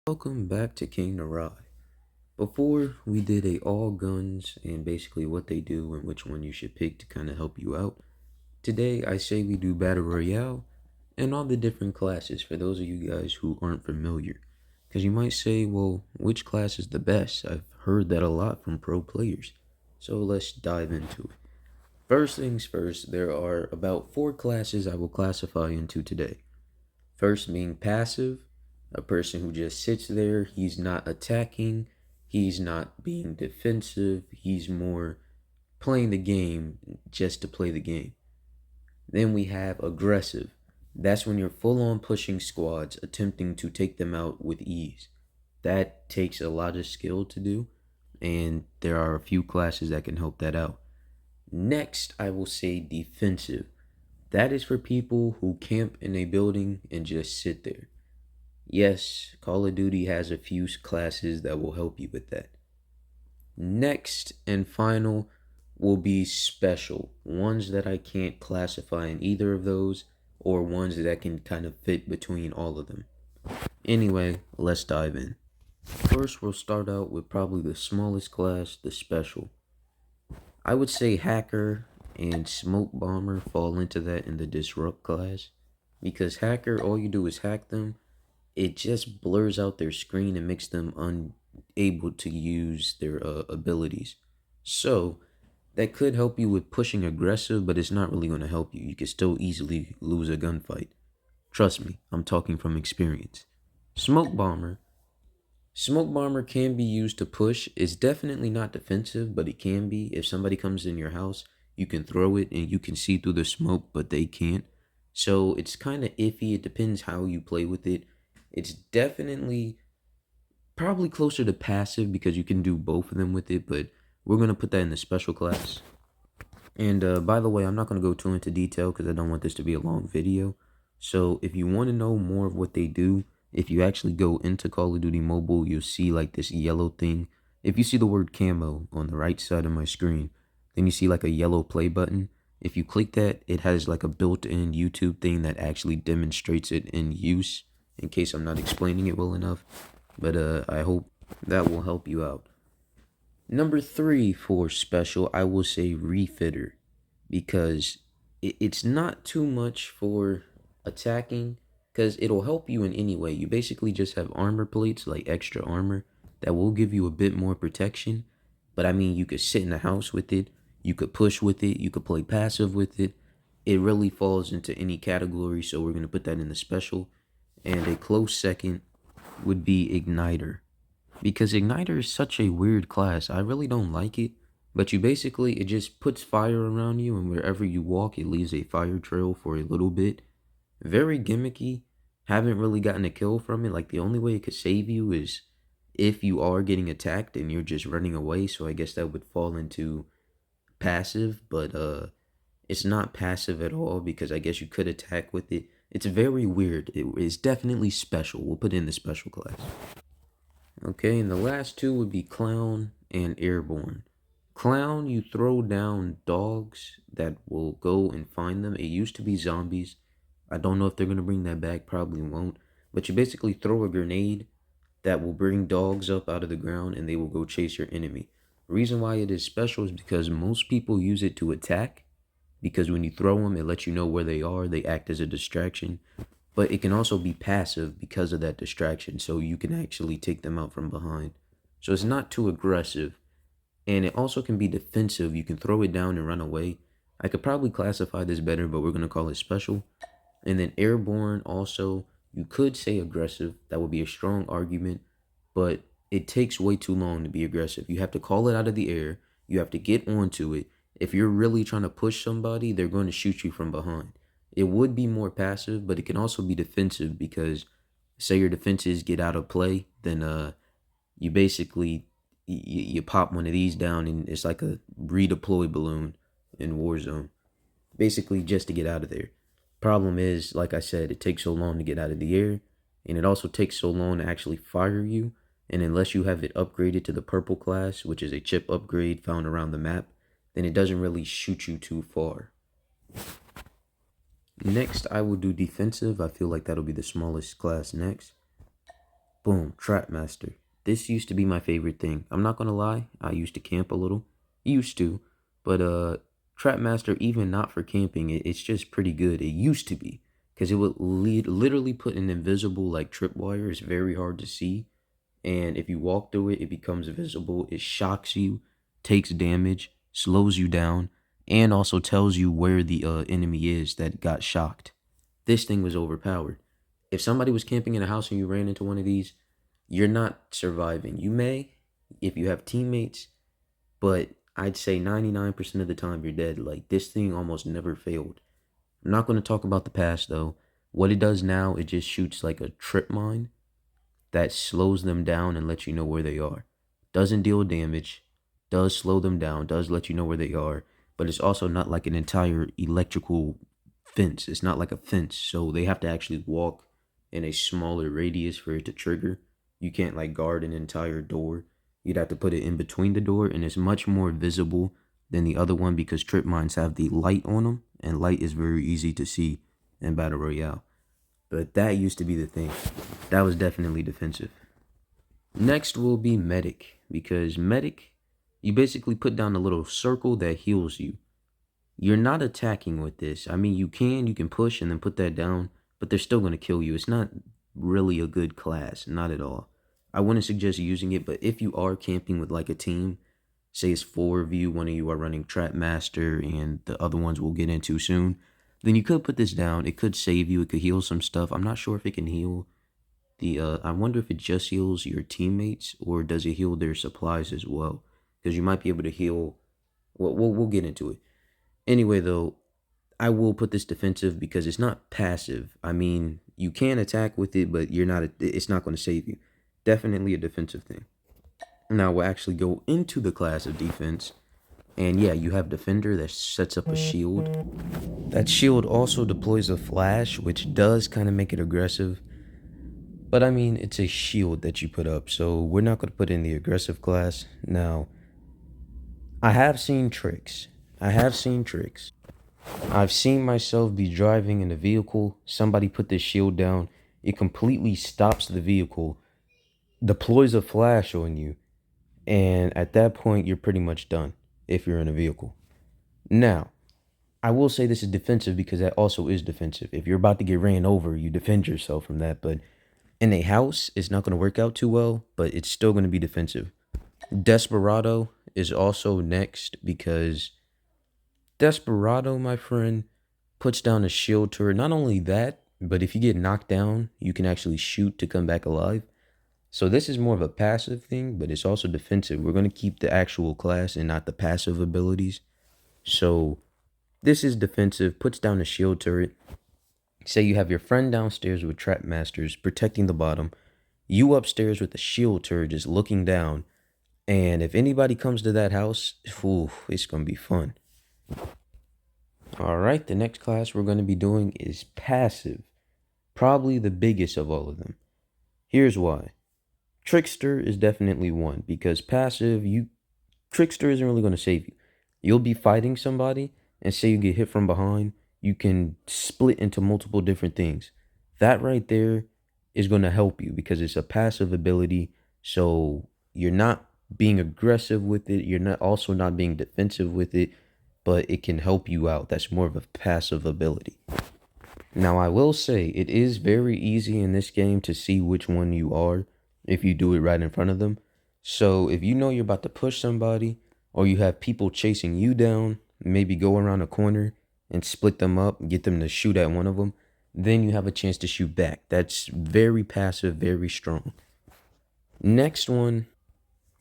Welcome back to King to Rye. Before we did a all guns and basically what they do and which one you should pick to kind of help you out. Today I say we do Battle Royale and all the different classes for those of you guys who aren't familiar. Because you might say, well, which class is the best? I've heard that a lot from pro players. So let's dive into it. First things first, there are about 4 classes I will classify into today. First being passive, a person who just sits there, he's not attacking, he's not being defensive, he's more playing the game just to play the game. Then we have aggressive. That's when you're full on pushing squads, attempting to take them out with ease. That takes a lot of skill to do, and there are a few classes that can help that out. Next, I will say defensive. That is for people who camp in a building and just sit there. Yes, Call of Duty has a few classes that will help you with that. Next and final will be special. Ones that I can't classify in either of those, or ones that can kind of fit between all of them. Anyway, let's dive in. First, we'll start out with probably the smallest class, the special. I would say hacker and smoke bomber fall into that in the disrupt class. Because hacker, all you do is hack them. It just blurs out their screen and makes them unable to use their abilities. So that could help you with pushing aggressive, but it's not really going to help you. You could still easily lose a gunfight. Trust me, I'm talking from experience. Smoke bomber. Smoke bomber can be used to push. It's definitely not defensive, but it can be. If somebody comes in your house, you can throw it and you can see through the smoke, but they can't. So it's kind of iffy. It depends how you play with it. It's definitely probably closer to passive because you can do both of them with it, but we're going to put that in the special class. And by the way, I'm not going to go too into detail because I don't want this to be a long video. So if you want to know more of what they do, if you actually go into Call of Duty Mobile, you'll see like this yellow thing. If you see the word camo on the right side of my screen, then you see like a yellow play button. If you click that, it has like a built-in YouTube thing that actually demonstrates it in use, in case I'm not explaining it well enough. But I hope that will help you out. Number 3 for special, I will say refitter, because it's not too much for attacking, because it'll help you in any way. You basically just have armor plates, like extra armor, that will give you a bit more protection. But I mean, you could sit in the house with it, you could push with it, you could play passive with it. It really falls into any category, so we're going to put that in the special. And a close second would be igniter, because igniter is such a weird class. I really don't like it, but it just puts fire around you, and wherever you walk it leaves a fire trail for a little bit. Very gimmicky. Haven't really gotten a kill from it. Like, the only way it could save you is if you are getting attacked and you're just running away, so I guess that would fall into passive, but it's not passive at all, because I guess you could attack with it. It's very weird. It is definitely special. We'll put it in the special class. Okay, and the last two would be clown and airborne. Clown, you throw down dogs that will go and find them. It used to be zombies. I don't know if they're going to bring that back, probably won't. But you basically throw a grenade that will bring dogs up out of the ground and they will go chase your enemy. The reason why it is special is because most people use it to attack, because when you throw them, it lets you know where they are. They act as a distraction. But it can also be passive because of that distraction, so you can actually take them out from behind. So it's not too aggressive. And it also can be defensive. You can throw it down and run away. I could probably classify this better, but we're going to call it special. And then airborne also, you could say aggressive. That would be a strong argument, but it takes way too long to be aggressive. You have to call it out of the air. You have to get onto it. If you're really trying to push somebody, they're going to shoot you from behind. It would be more passive, but it can also be defensive, because say your defenses get out of play, then you basically you pop one of these down and it's like a redeploy balloon in Warzone, basically just to get out of there. Problem is, like I said, it takes so long to get out of the air, and it also takes so long to actually fire you. And unless you have it upgraded to the purple class, which is a chip upgrade found around the map, then it doesn't really shoot you too far. Next, I will do defensive. I feel like that'll be the smallest class next. Boom, Trap Master. This used to be my favorite thing. I'm not gonna lie, I used to camp a little. Used to. But Trap Master, even not for camping, it's just pretty good. It used to be. Because it would literally put an invisible like tripwire. It's very hard to see. And if you walk through it, it becomes visible. It shocks you, takes damage, slows you down, and also tells you where the enemy is that got shocked. This thing was overpowered. If somebody was camping in a house and you ran into one of these, you're not surviving. You may, if you have teammates, but I'd say 99% of the time you're dead. Like, this thing almost never failed. I'm not going to talk about the past, though. What it does now, it just shoots like a trip mine that slows them down and lets you know where they are. Doesn't deal damage, does slow them down, does let you know where they are, but it's also not like an entire electrical fence. It's not like a fence, so they have to actually walk in a smaller radius for it to trigger. You can't like guard an entire door. You'd have to put it in between the door, and it's much more visible than the other one because trip mines have the light on them, and light is very easy to see in Battle Royale. But that used to be the thing. That was definitely defensive. Next will be medic, because medic, you basically put down a little circle that heals you. You're not attacking with this. I mean, you can push and then put that down, but they're still going to kill you. It's not really a good class, not at all. I wouldn't suggest using it, but if you are camping with like a team, say it's 4 of you, one of you are running Trap Master, and the other ones we'll get into soon, then you could put this down. It could save you. It could heal some stuff. I'm not sure if it can heal the, I wonder if it just heals your teammates or does it heal their supplies as well? Because you might be able to heal, well, we'll get into it. Anyway, though, I will put this defensive because it's not passive. I mean, you can attack with it, but it's not going to save you. Definitely a defensive thing. Now we'll actually go into the class of defense. And yeah, you have defender that sets up a shield. That shield also deploys a flash, which does kind of make it aggressive. But I mean, it's a shield that you put up, so we're not going to put in the aggressive class. Now, I have seen tricks. I've seen myself be driving in a vehicle, somebody put this shield down, it completely stops the vehicle, deploys a flash on you, and at that point, you're pretty much done if you're in a vehicle. Now, I will say this is defensive because that also is defensive. If you're about to get ran over, you defend yourself from that, but in a house, it's not going to work out too well, but it's still going to be defensive. Desperado is also next because Desperado, my friend, puts down a shield turret. Not only that, but if you get knocked down, you can actually shoot to come back alive. So this is more of a passive thing, but it's also defensive. We're going to keep the actual class and not the passive abilities. So this is defensive, puts down a shield turret. Say you have your friend downstairs with trap masters protecting the bottom, you upstairs with the shield turret just looking down, and if anybody comes to that house, ooh, it's gonna be fun. Alright, the next class we're gonna be doing is passive. Probably the biggest of all of them. Here's why. Trickster is definitely one, because passive, Trickster isn't really gonna save you. You'll be fighting somebody, and say you get hit from behind, you can split into multiple different things. That right there is going to help you because it's a passive ability. So you're not being aggressive with it. You're not being defensive with it, but it can help you out. That's more of a passive ability. Now, I will say it is very easy in this game to see which one you are if you do it right in front of them. So if you know you're about to push somebody or you have people chasing you down, maybe go around a corner and split them up, get them to shoot at one of them, then you have a chance to shoot back. That's very passive, very strong. Next one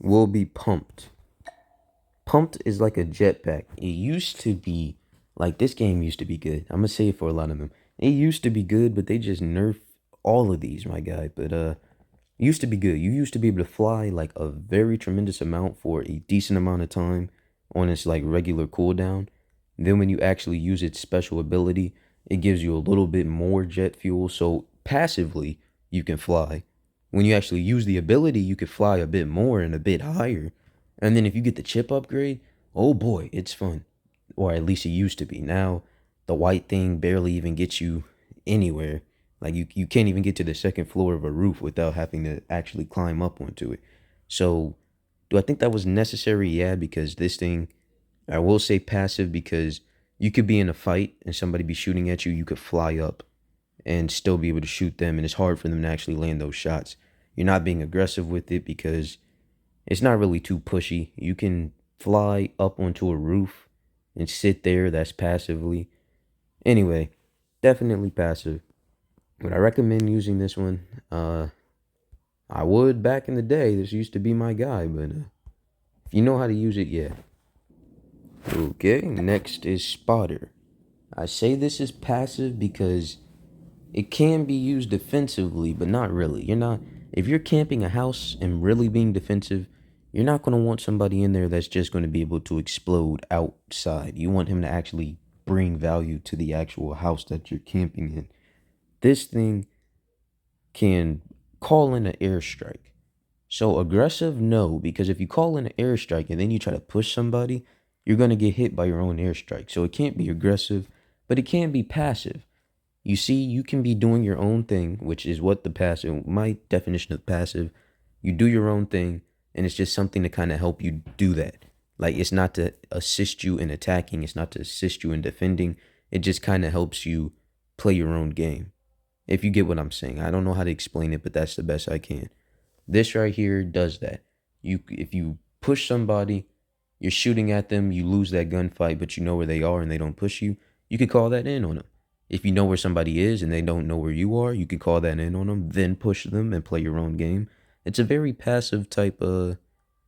will be pumped. Pumped is like a jetpack. It used to be, like this game used to be good. I'm going to say it for a lot of them. It used to be good, but they just nerfed all of these, my guy. But it used to be good. You used to be able to fly like a very tremendous amount for a decent amount of time on its like regular cooldown. Then when you actually use its special ability, it gives you a little bit more jet fuel. So passively, you can fly. When you actually use the ability, you can fly a bit more and a bit higher. And then if you get the chip upgrade, oh boy, it's fun. Or at least it used to be. Now, the white thing barely even gets you anywhere. Like you can't even get to the second floor of a roof without having to actually climb up onto it. So do I think that was necessary? Yeah, because this thing, I will say passive because you could be in a fight and somebody be shooting at you, you could fly up and still be able to shoot them, and it's hard for them to actually land those shots. You're not being aggressive with it because it's not really too pushy. You can fly up onto a roof and sit there. That's passively. Anyway, definitely passive. Would I recommend using this one? I would back in the day. This used to be my guy, but if you know how to use it, yeah. Okay, next is spotter. I say this is passive because it can be used defensively, but not really. If you're camping a house and really being defensive, you're not going to want somebody in there that's just going to be able to explode outside. You want him to actually bring value to the actual house that you're camping in. This thing can call in an airstrike. So aggressive, no, because if you call in an airstrike and then you try to push somebody, you're going to get hit by your own airstrike. So it can't be aggressive, but it can be passive. You see, you can be doing your own thing, which is what the passive, my definition of passive, you do your own thing, and it's just something to kind of help you do that. Like, it's not to assist you in attacking, it's not to assist you in defending, it just kind of helps you play your own game. If you get what I'm saying, I don't know how to explain it, but that's the best I can. This right here does that. If you push somebody, you're shooting at them, you lose that gunfight, but you know where they are and they don't push you, you could call that in on them. If you know where somebody is and they don't know where you are, you could call that in on them, then push them and play your own game. It's a very passive type of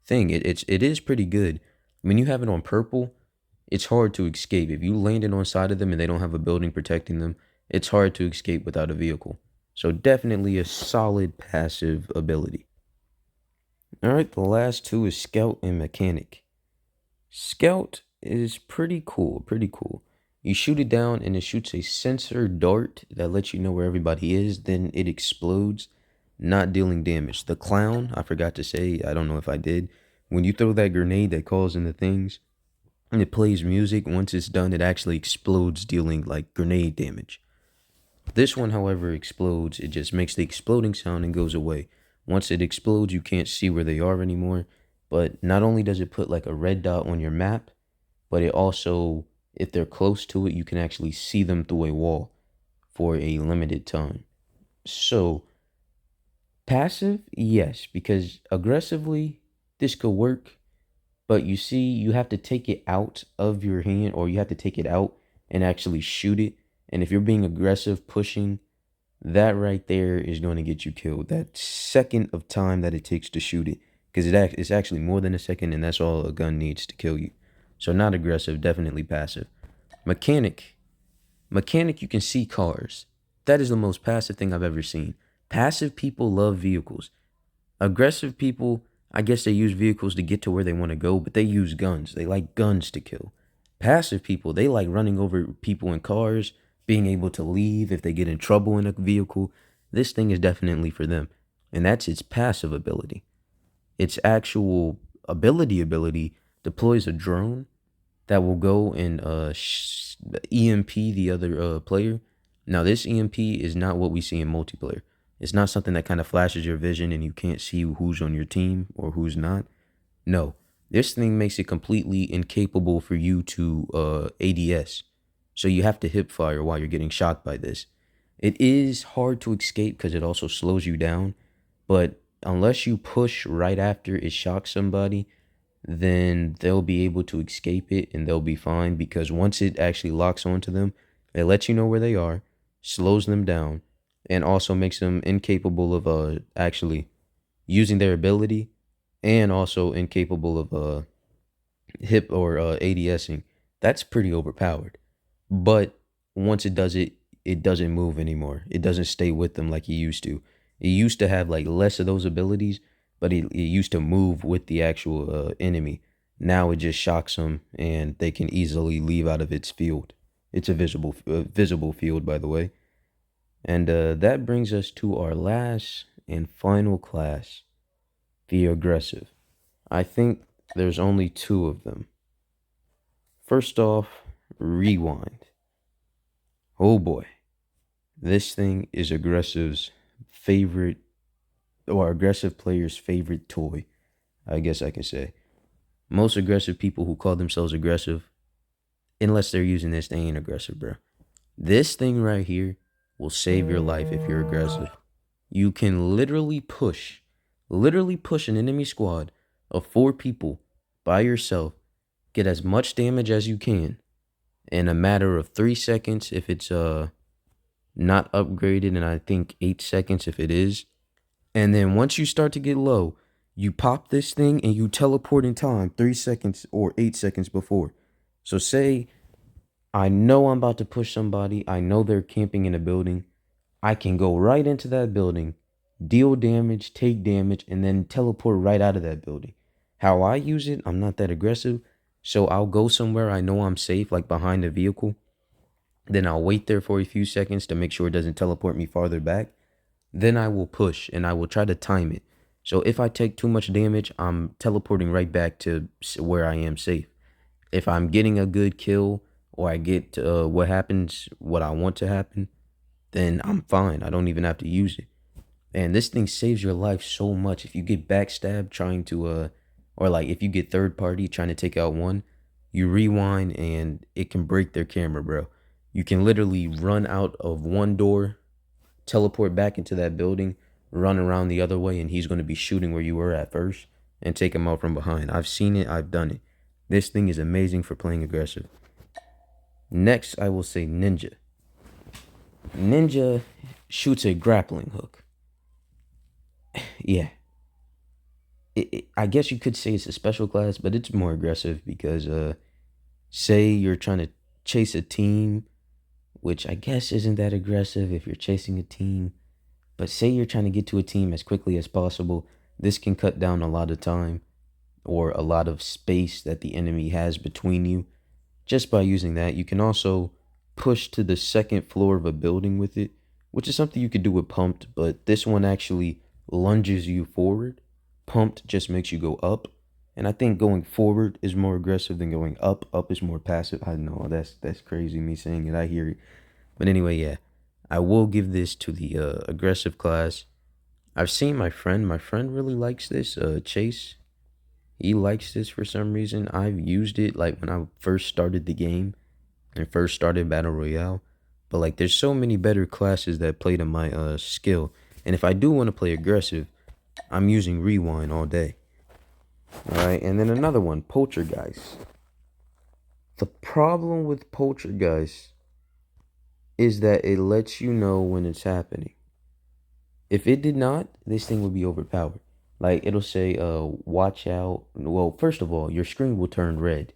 thing. It is pretty good. When you have it on purple, it's hard to escape. If you land it on side of them and they don't have a building protecting them, it's hard to escape without a vehicle. So definitely a solid passive ability. All right, the last two is Scout and Mechanic. Scout is pretty cool, pretty cool. You shoot it down and it shoots a sensor dart that lets you know where everybody is, then it explodes, not dealing damage. The clown, I forgot to say, I don't know if I did. When you throw that grenade that calls in the things and it plays music, once it's done, it actually explodes, dealing like grenade damage. This one, however, explodes. It just makes the exploding sound and goes away. Once it explodes, you can't see where they are anymore. But not only does it put like a red dot on your map, but it also, if they're close to it, you can actually see them through a wall for a limited time. So, passive, yes, because aggressively, this could work. But you see, you have to take it out of your hand, or you have to take it out and actually shoot it. And if you're being aggressive, pushing, that right there is going to get you killed. That second of time that it takes to shoot it, because it's actually more than a second, and that's all a gun needs to kill you. So not aggressive, definitely passive. Mechanic, you can see cars. That is the most passive thing I've ever seen. Passive people love vehicles. Aggressive people, I guess they use vehicles to get to where they want to go, but they use guns. They like guns to kill. Passive people, they like running over people in cars, being able to leave if they get in trouble in a vehicle. This thing is definitely for them. And that's its passive ability. Its actual ability deploys a drone that will go and EMP the other player. Now, this EMP is not what we see in multiplayer. It's not something that kind of flashes your vision and you can't see who's on your team or who's not. No, this thing makes it completely incapable for you to ADS. So you have to hip fire while you're getting shot by this. It is hard to escape because it also slows you down. But unless you push right after it shocks somebody, then they'll be able to escape it and they'll be fine, because once it actually locks onto them, it lets you know where they are, slows them down, and also makes them incapable of actually using their ability, and also incapable of hip or ADSing. That's pretty overpowered. But once it does it, it doesn't move anymore. It doesn't stay with them like it used to. It used to have like less of those abilities, but it used to move with the actual enemy. Now it just shocks them, and they can easily leave out of its field. It's a visible field, by the way. And that brings us to our last and final class, the aggressive. I think there's only two of them. First off, rewind. Oh boy. This thing is aggressive's favorite, or aggressive player's favorite toy, I guess I can say. Most aggressive people who call themselves aggressive, unless they're using this, they ain't aggressive, bro. This thing right here will save your life if you're aggressive. You can literally push an enemy squad of 4 people by yourself, get as much damage as you can in a matter of 3 seconds if it's not upgraded, and I think 8 seconds if it is. And then once you start to get low, you pop this thing and you teleport in time 3 seconds or 8 seconds before. So say I know I'm about to push somebody, I know they're camping in a building. I can go right into that building, deal damage, take damage, and then teleport right out of that building. How I use it, I'm not that aggressive. So I'll go somewhere I know I'm safe, like behind a vehicle. Then I'll wait there for a few seconds to make sure it doesn't teleport me farther back. Then I will push and I will try to time it. So if I take too much damage, I'm teleporting right back to where I am safe. If I'm getting a good kill or I get what I want to happen, then I'm fine. I don't even have to use it. And this thing saves your life so much. If you get backstabbed trying to or like if you get third party trying to take out one, you rewind and it can break their camera, bro. You can literally run out of one door, teleport back into that building, run around the other way, and he's going to be shooting where you were at first and take him out from behind. I've seen it, I've done it. This thing is amazing for playing aggressive. Next, I will say Ninja. Ninja shoots a grappling hook. Yeah. I guess you could say it's a special class, but it's more aggressive because say you're trying to chase a team, which I guess isn't that aggressive if you're chasing a team, but say you're trying to get to a team as quickly as possible. This can cut down a lot of time or a lot of space that the enemy has between you. Just by using that, you can also push to the second floor of a building with it, which is something you could do with pumped, but this one actually lunges you forward. Pumped just makes you go up. And I think going forward is more aggressive than going up. Up is more passive. I know that's crazy me saying it. I hear it. But anyway, yeah. I will give this to the aggressive class. I've seen my friend. My friend really likes this. Chase. He likes this for some reason. I've used it like when I first started the game and first started Battle Royale. But like there's so many better classes that play to my skill. And if I do want to play aggressive, I'm using Rewind all day. Alright, and then another one, Poltergeist. The problem with Poltergeist is that it lets you know when it's happening. If it did not, this thing would be overpowered. Like it'll say, watch out. Well, first of all, your screen will turn red.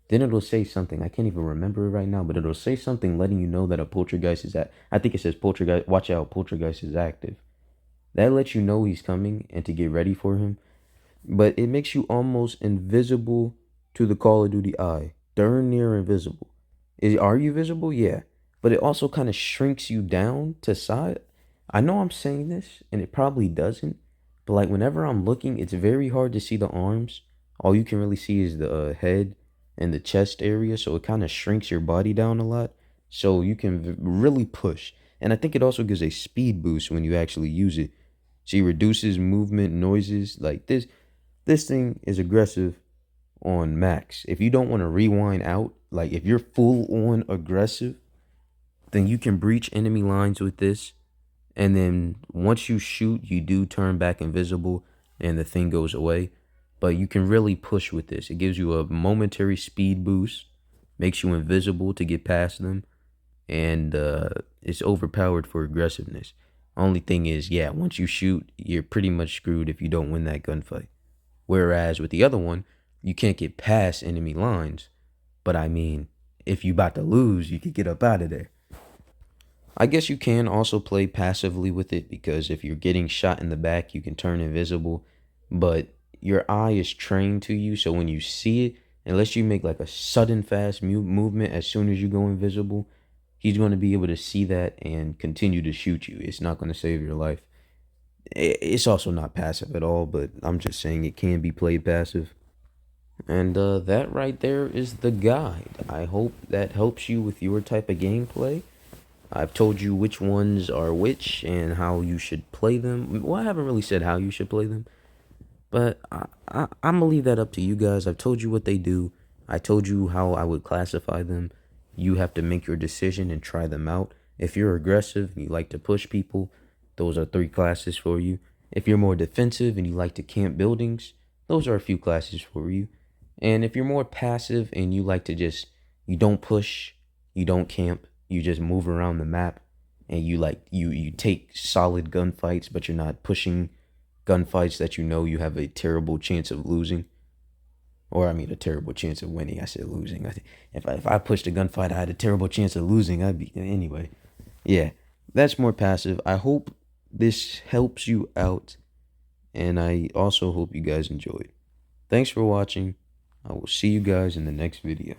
Then it'll say something. I can't even remember it right now, but it'll say something letting you know that a poltergeist is at. I think it says poltergeist. Watch out, poltergeist is active. That lets you know he's coming and to get ready for him. But it makes you almost invisible to the Call of Duty eye. Darn near invisible. Are you visible? Yeah. But it also kind of shrinks you down to side. I know I'm saying this, and it probably doesn't. But like whenever I'm looking, it's very hard to see the arms. All you can really see is the head and the chest area. So it kind of shrinks your body down a lot. So you can really push. And I think it also gives a speed boost when you actually use it. She reduces movement noises like this. This thing is aggressive on max. If you don't want to rewind out, like if you're full on aggressive, then you can breach enemy lines with this. And then once you shoot, you do turn back invisible and the thing goes away. But you can really push with this. It gives you a momentary speed boost, makes you invisible to get past them, and it's overpowered for aggressiveness. Only thing is, yeah, once you shoot, you're pretty much screwed if you don't win that gunfight. Whereas with the other one, you can't get past enemy lines. But I mean, if you about to lose, you could get up out of there. I guess you can also play passively with it because if you're getting shot in the back, you can turn invisible. But your eye is trained to you, so when you see it, unless you make like a sudden fast movement as soon as you go invisible, he's going to be able to see that and continue to shoot you. It's not going to save your life. It's also not passive at all, but I'm just saying it can be played passive. And that right there is the guide. I hope that helps you with your type of gameplay. I've told you which ones are which and how you should play them. Well, I haven't really said how you should play them, but I'm gonna leave that up to you guys. I've told you what they do. I told you how I would classify them. You have to make your decision and try them out. If you're aggressive and you like to push people, those are 3 classes for you. If you're more defensive and you like to camp buildings, those are a few classes for you. And if you're more passive and you like to just, you don't push, you don't camp, you just move around the map, and you take solid gunfights, but you're not pushing gunfights that you know you have a terrible chance of losing. Or I mean, a terrible chance of winning. I said losing. If I pushed a gunfight, I had a terrible chance of losing. I'd be anyway. Yeah, that's more passive. I hope this helps you out, and I also hope you guys enjoyed. Thanks for watching. I will see you guys in the next video.